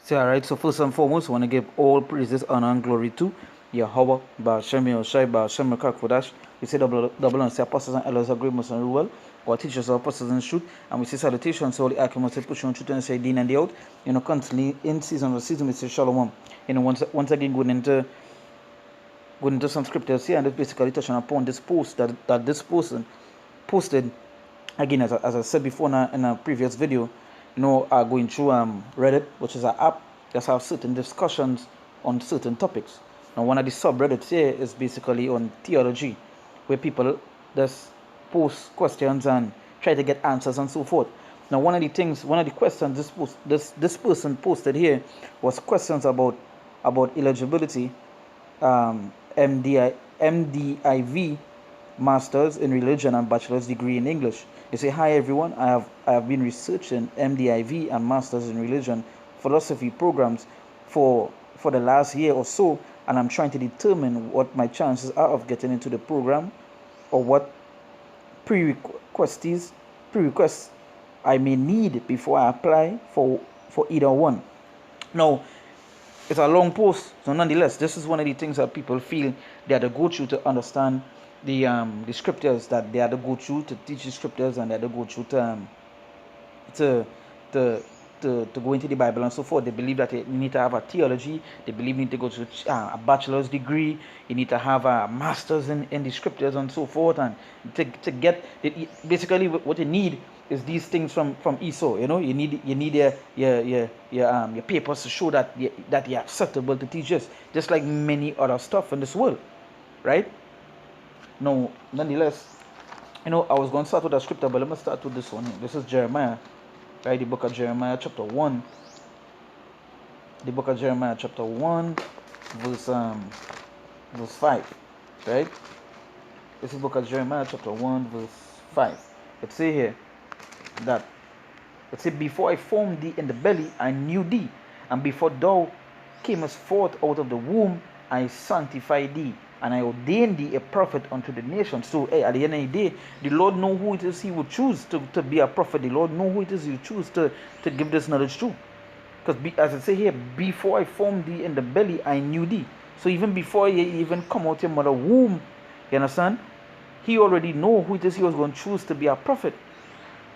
So, alright, so first and foremost, I want to give all praises, honor, and glory to Yahweh, Ba'ashem Yoshai, Ba'ashem Mekakodash. We say double and say apostles and elders are great, most and well. God teachers are apostles in truth, and we say salutations to all the Akim, say push on truth and say din and the out. Constantly in season or season, we say shalom. Once again, going into some scriptures here, and it's basically touching upon this post that this person posted. Again, as I said before in a previous video, going through Reddit, which is an app that have certain discussions on certain topics. Now, one of the subreddits here is basically on theology, where people just post questions and try to get answers and so forth. Now, one of the questions this person posted here was questions about eligibility, MDiv, Masters in Religion and Bachelor's degree in English. You say, hi everyone, I have been researching MDiv and Masters in Religion philosophy programs for the last year or so, and I'm trying to determine what my chances are of getting into the program, or what prerequisites I may need before I apply for either one. Now, it's a long post, so nonetheless, this is one of the things that people feel they are the go-to to understand the scriptures, that they are the go-to to teach the scriptures, and they are the go-to to to to go into the Bible and so forth. They believe that you need to have a theology. They believe you need to go to a bachelor's degree. You need to have a master's in the scriptures and so forth. And to get basically what you need is these things from ESO. You need your papers to show that you're acceptable to teach this, just like many other stuff in this world, right? No, nonetheless, I was going to start with a scripture, but let me start with this one. This is Jeremiah, right? The book of Jeremiah, chapter 1. The book of Jeremiah, chapter 1, verse 5, right? This is the book of Jeremiah, chapter 1, verse 5. It says here that, it says, before I formed thee in the belly, I knew thee, and before thou camest forth out of the womb, I sanctified thee, and I ordained thee a prophet unto the nations. So, at the end of the day, the Lord know who it is He would choose to be a prophet. The Lord know who it is He would choose to give this knowledge to. Because, as it says here, before I formed thee in the belly, I knew thee. So, even before you even come out your mother womb, you understand? He already know who it is He was going to choose to be a prophet.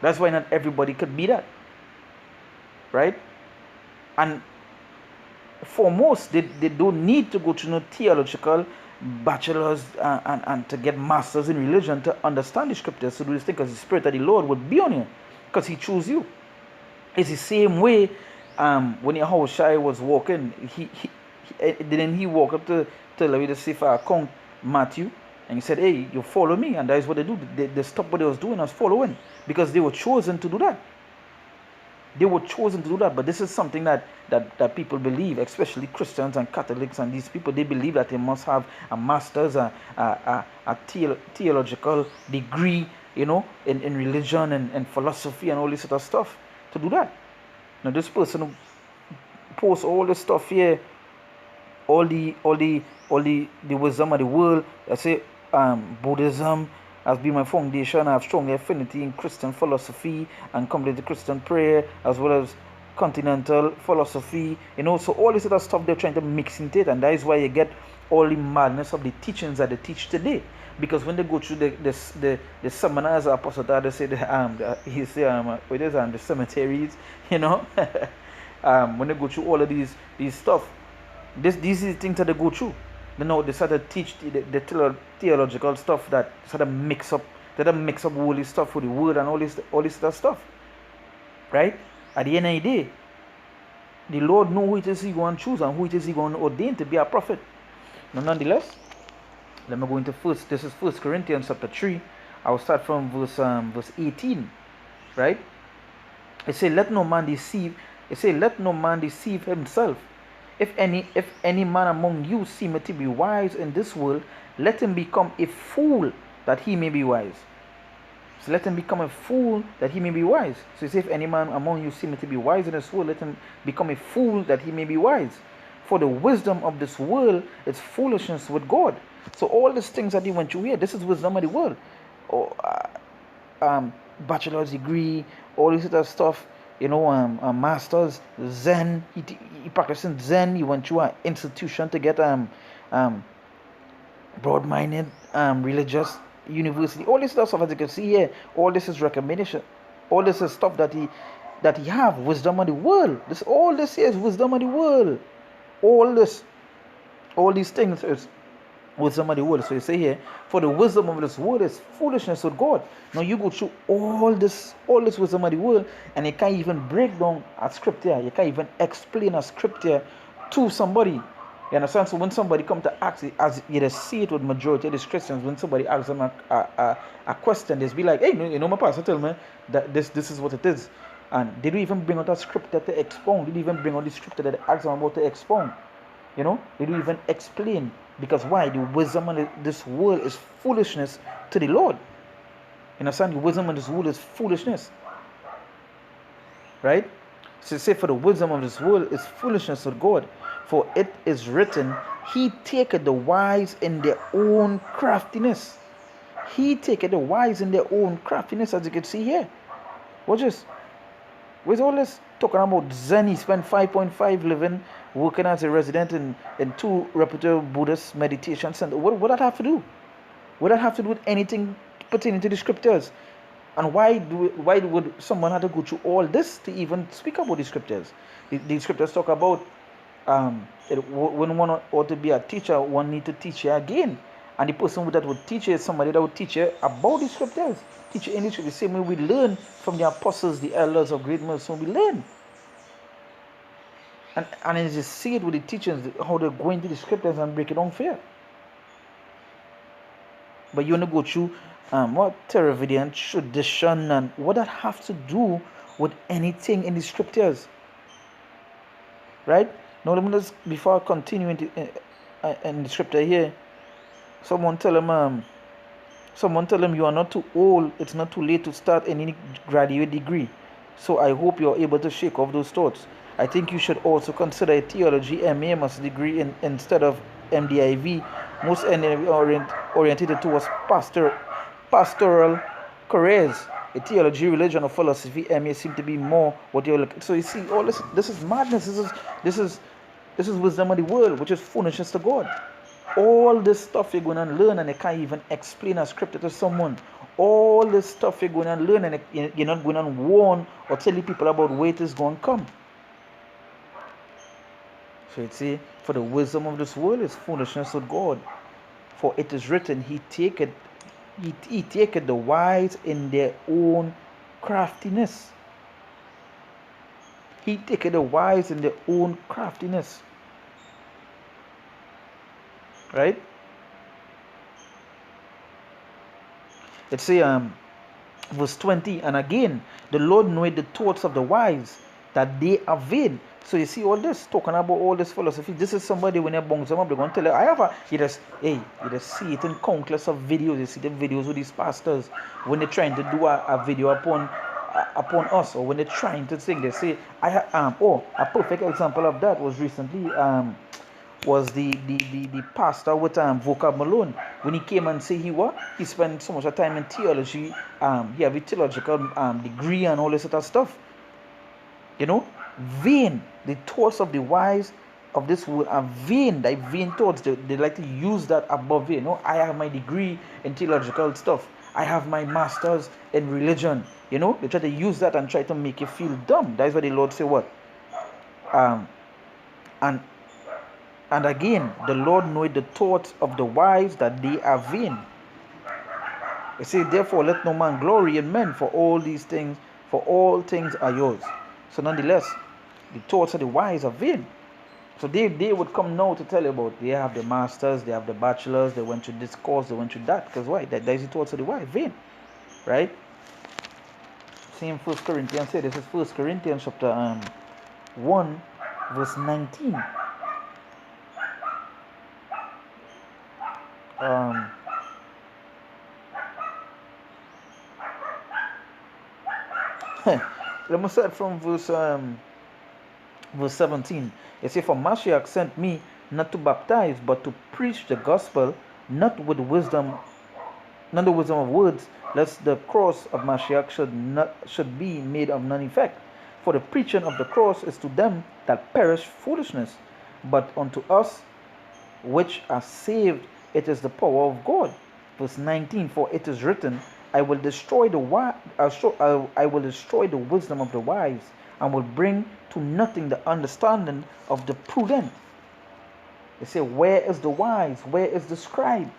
That's why not everybody could be that, right? And for most, they don't need to go to no theological bachelor's and to get masters in religion to understand the scriptures, to do this thing, because the Spirit of the Lord would be on you, because He chose you. It's the same way when Yahushua was walking, didn't he walk up to let me just say for account Matthew, and he said, hey, you follow me, and that is what they do. They stopped what they was doing and was following, because they were chosen to do that. They were chosen to do that. But this is something that people believe, especially Christians and Catholics and these people. They believe that they must have a master's, a theological degree, in religion and philosophy and all this sort of stuff to do that. Now, this person who posts all this stuff here, all the wisdom of the world, I say Buddhism has been my foundation. I have strong affinity in Christian philosophy and complete Christian prayer, as well as continental philosophy. So all this other stuff they're trying to mix into it, and that is why you get all the madness of the teachings that they teach today. Because when they go through the seminars, Apostle they say the cemeteries, when they go through all of these stuff, these are the things that they go through. They start to teach the theological stuff that sort of mix up holy stuff with the word and all this other stuff, right? At the end of the day, the Lord knows who it is He going to choose and who it is He going to ordain to be a prophet. Now, nonetheless, let me go into first. This is 1 Corinthians chapter 3. I will start from verse 18, right? It says, let no man deceive. It says, let no man deceive himself. If any man among you seemeth to be wise in this world, let him become a fool that he may be wise. So let him become a fool that he may be wise. So if any man among you seemeth to be wise in this world, let him become a fool that he may be wise. For the wisdom of this world is foolishness with God. So all these things that he went through here, this is wisdom of the world. Bachelor's degree, all this other stuff, masters, Zen. he practicing Zen. He went to an institution to get broad-minded religious university. All this stuff, as you can see here, all this is recommendation. All this is stuff that he have wisdom of the world. All this here is wisdom of the world. All these things is wisdom of the world. So you say here, for the wisdom of this world is foolishness with God. Now you go through all this wisdom of the world, and you can't even break down a scripture. You can't even explain a scripture to somebody. You understand? So when somebody come to ask it, as you see it with majority of these Christians, when somebody asks them a question, they be like, hey, my pastor tell me that this is what it is. And they don't even bring out a scripture to expound. They don't even bring out the scripture that they ask them about to expound. They don't even explain. Because why? The wisdom of this world is foolishness to the Lord. You understand? The wisdom of this world is foolishness. Right? So say, for the wisdom of this world is foolishness with God. For it is written, he taketh the wise in their own craftiness. He taketh the wise in their own craftiness, as you can see here. Watch this. With all this talking about Zen, he spent 5.5 living working as a resident in 2 reputable Buddhist meditation centers. What that have to do? What that have to do with anything pertaining to the scriptures? And why would someone have to go through all this to even speak about the scriptures? The scriptures talk about when one ought to be a teacher, one need to teach you again. And the person that would teach you is somebody that would teach you about the scriptures. Teach you in the same way we learn from the apostles, the elders of great mercy, we learn. And as you see it with the teachings, how they go into the scriptures and break it down fair. But you want to go through what Theravadian tradition and what that have to do with anything in the scriptures. Right? Now, let me just, before I continue in the scripture here, someone tell him you are not too old, it's not too late to start any graduate degree. So I hope you're able to shake off those thoughts. I think you should also consider a theology MA master's degree instead of MDiv. Most oriented towards pastoral careers. A theology, religion, or philosophy MA seem to be more what you're looking. So you see, all this is madness. This is wisdom of the world, which is foolishness to God. All this stuff you're going to learn, and you can't even explain a scripture to someone. All this stuff you're going to learn, and you're not going to warn or tell people about where it is going to come. So it say, for the wisdom of this world is foolishness with God. For it is written, he taketh the wise in their own craftiness. He taketh the wise in their own craftiness. Right? It say verse 20, and again the Lord knoweth the thoughts of the wise, that they are vain. So you see all this, talking about all this philosophy. This is somebody, when they bungs them up, they're going to tell you, you just see it in countless of videos. You see the videos with these pastors, when they're trying to do a video upon us, or when they're trying to sing, they say, a perfect example of that was recently, was the pastor with Vocab Malone. When he came and say he spent so much time in theology, he have a theological degree and all this sort of stuff. Vain. The thoughts of the wise of this world are vain. They vain thoughts. They like to use that above it. I have my degree in theological stuff. I have my masters in religion. They try to use that and try to make you feel dumb. That's why the Lord say what? And again, the Lord knoweth the thoughts of the wise, that they are vain. It says, therefore let no man glory in men, for all things are yours. So nonetheless, the thoughts of the wise are vain. So they would come now to tell you about, they have the masters, they have the bachelors, they went to this course, they went to that. Because why? That is the thoughts of the wise, vain. Right? Same 1 Corinthians say, this is 1 Corinthians chapter 1 verse 19. Let me start from verse 17. It says, for Mashiach sent me not to baptize, but to preach the gospel, not with wisdom, not the wisdom of words, lest the cross of Mashiach should be made of none effect. For the preaching of the cross is to them that perish foolishness, but unto us which are saved it is the power of God. Verse 19, for it is written, I will destroy I will destroy the wisdom of the wise, and will bring to nothing the understanding of the prudent. They say, where is the wise? Where is the scribe?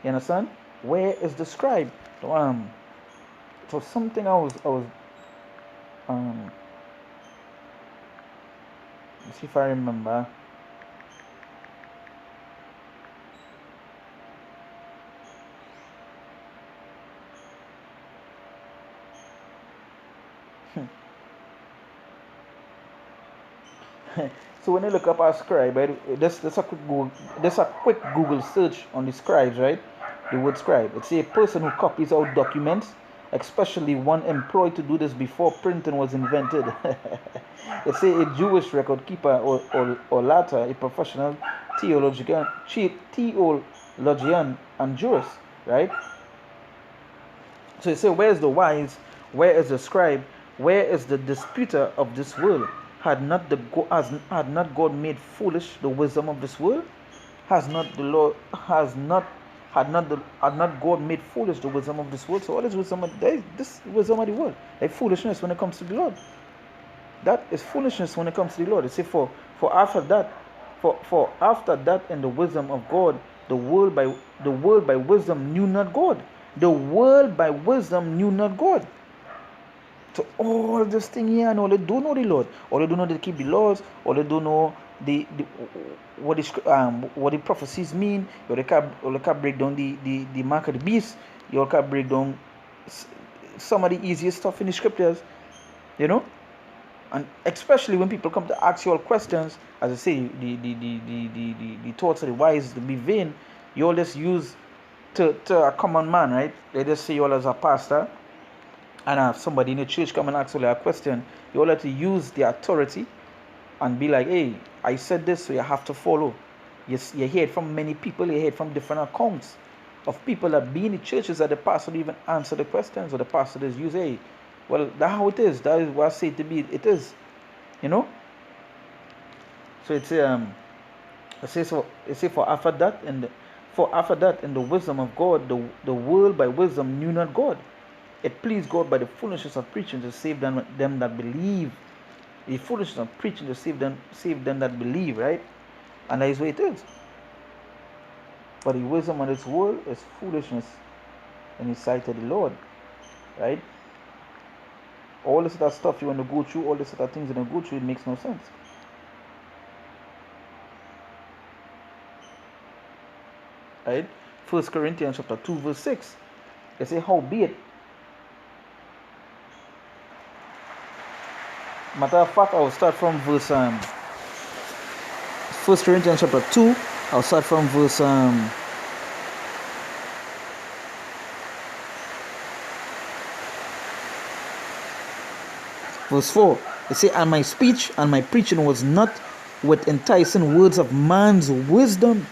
You understand? Where is the scribe? It was something um let's see if I remember. So when you look up our scribe, right, this a quick Google search on the scribes, right? The word scribe. It's a person who copies out documents, especially one employed to do this before printing was invented. It's a Jewish record keeper or later a professional theologian and jurist, right? So you say, where is the wise? Where is the scribe? Where is the disputer of this world? Had not God made foolish the wisdom of this world? Has not the Lord has not had not God made foolish the wisdom of this world? So what is wisdom this wisdom of the world? Like foolishness when it comes to the Lord. That is foolishness when it comes to the Lord. It say for after that, for after that in the wisdom of God, the world by wisdom knew not God. The world by wisdom knew not God. So all this thing here, and all they do know the Lord, all they do know they keep the laws, all they do know the what the prophecies mean. You can break down the mark of the beast. You can break down some of the easiest stuff in the scriptures, you know. And especially when people come to ask you all questions, as I say, the thoughts of the wise to be vain, you all just use to a common man, right? They just say you all as a pastor, and have somebody in the church come and ask you a question, you all have to use the authority and be like, hey, I said this, so you have to follow. Yes, you hear it from many people, you hear it from different accounts of people that be in the churches that the pastor don't even answer the questions, or the pastor just use, hey, well, that's how it is. That is what I say to be. It is, you know. So it's it says for after that in the wisdom of God, the world by wisdom knew not God. It pleased God by the foolishness of preaching to save them that believe. The foolishness of preaching to save them that believe, right? And that is what it is. But the wisdom of this world is foolishness in the sight of the Lord, right? All this other stuff you want to go through, all this other things you want to go through, it makes no sense. Right? 1 Corinthians chapter 2 verse 6. They say, howbeit. Matter of fact, I'll start from verse 1 Corinthians chapter 2. I'll start from verse verse 4. They say, and my speech and my preaching was not with enticing words of man's wisdom,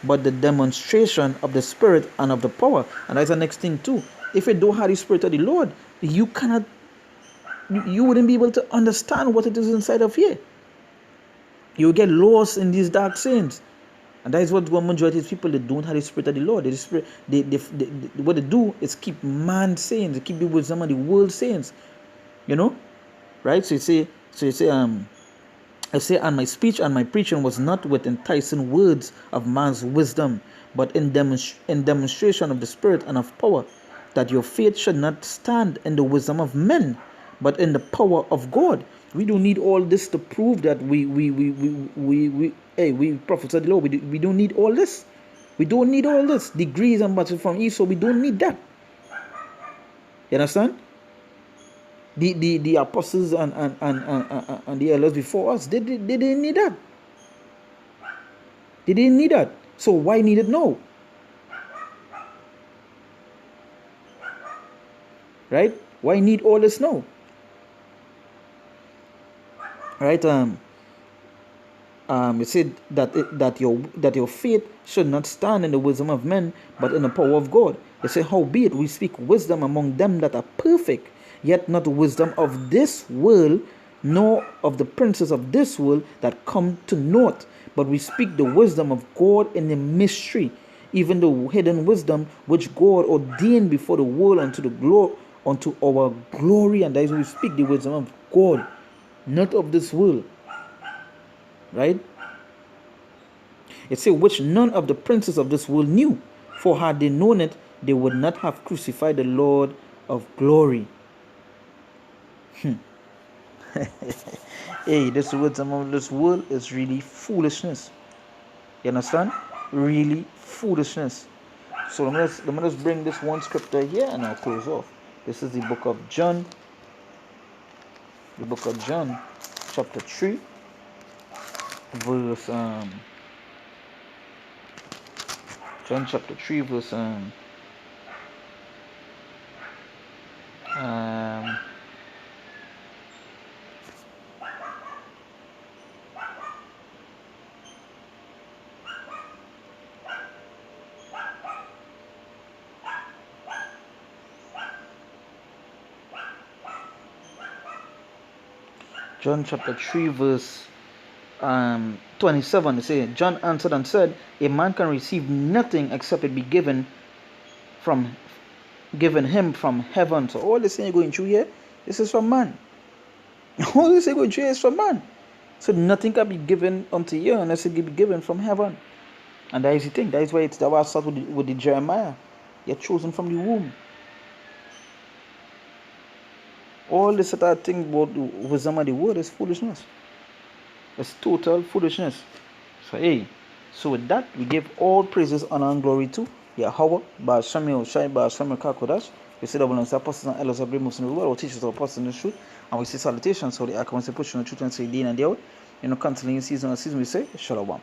but the demonstration of the Spirit and of the power. And that's the next thing too. If you don't have the Spirit of the Lord, you wouldn't be able to understand what it is inside of here. You will get lost in these dark sins. And that is what the majority of people, they don't have the Spirit of the Lord. What they do is keep man sayings, they keep the wisdom of the world sayings. You know? Right? So you say, I say, and my speech and my preaching was not with enticing words of man's wisdom, but in demonstration of the Spirit and of power, that your faith should not stand in the wisdom of men, but in the power of God. We don't need all this to prove that we prophets of the Lord. We don't need all this. We don't need all this degrees and bachelors from East, so we don't need that. You understand? The apostles and the elders before us, they didn't need that. They didn't need that. So why need it now? Right? Why need all this now? Right? it said that your faith should not stand in the wisdom of men, but in the power of God. It said, howbeit we speak wisdom among them that are perfect, yet not the wisdom of this world, nor of the princes of this world that come to naught. But we speak the wisdom of God in the mystery, even the hidden wisdom which God ordained before the world unto our glory. And that is, we speak the wisdom of God, not of this world. Right? It says, which none of the princes of this world knew, for had they known it, they would not have crucified the Lord of glory. Hey, this wisdom of this world is really foolishness. You understand? Really foolishness. So let me just bring this one scripture here and I'll close off. This is the book of John. The book of John, chapter 3, verse John chapter 3, verse John chapter 3, verse 27. It says, John answered and said, a man can receive nothing except it be given him from heaven. So all this thing you're going through here, this is from man. All this thing you're going through here is from man. So nothing can be given unto you unless it be given from heaven. And that is the thing. That is why it's that was start with the Jeremiah. You're chosen from the womb. All this other thing about the wisdom of the word is foolishness. It's total foolishness. So hey, so with that we give all praises, honor and glory to Yahweh, Ba'ashamil Shai, Ba'ashamil Kakodash. We say that we the apostles and elders of great Muslim world, our teachers of apostles in the truth, and we say salutations. So the accountants push on the truth and say day and day out. Constantly in season and season we say Shalom.